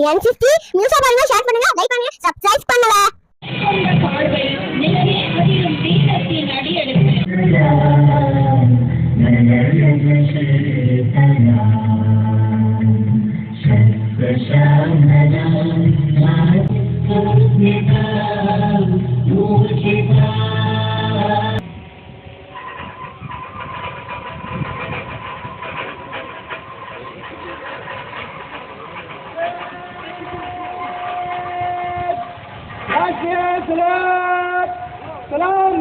N50 news பாருங்க, share பண்ணுங்க, like பண்ணுங்க, சப்ஸ்கிரைப் பண்ணல. सलाम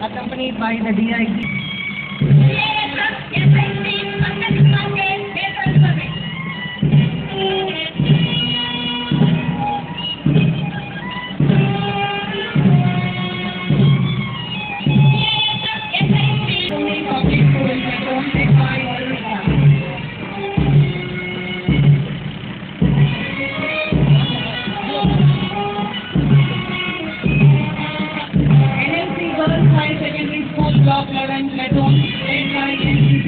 accompanied by the DIG. Block 11, platoon, 8 NCC.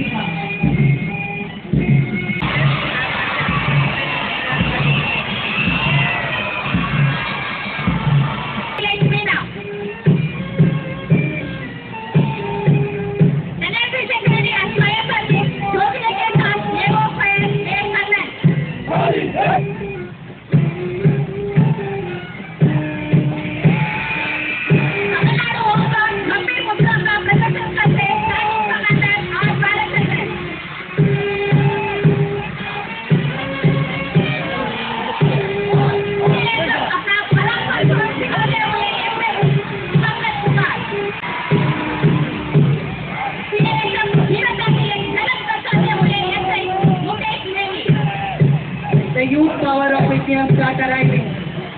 The youth power of India start arriving.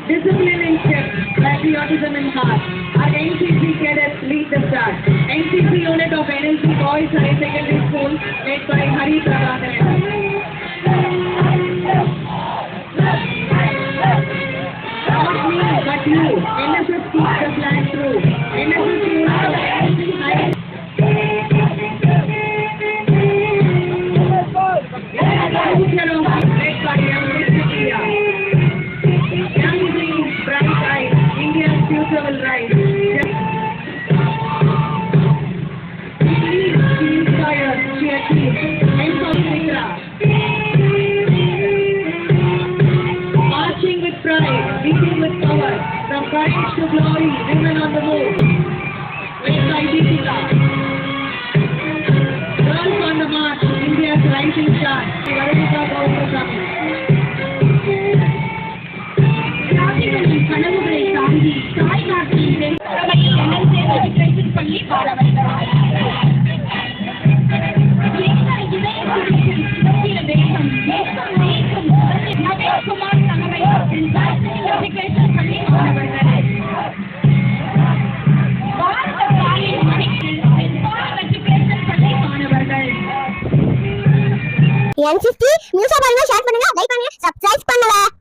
Discipline in step, patriotism in heart. Our NCC cadets lead the start. NCC unit of NLC Boys High Secondary School led by Hari Prabhakaran. Not me, but you. NSS keeps the flag true. NSS unit of NLC High will rise. She inspires, she achieves. Marching with pride, leading with power. From courage to glory, women on the move. Led by Deepika. Girls on the march, India's rising star. Varadika Gautami. கனவுகளை தாங்கி தாய்நாட்டின் பள்ளி பாடவர்கள் நவீன்குமார் தலைமை பள்ளி மாணவர்கள் பாரத தாயின் மணிக்கில் பள்ளி மாணவர்கள். N50 news பாருங்க, ஷேர் பண்ணுங்க, லைக் பண்ணுங்க, சப்ஸ்கிரைப் பண்ணல.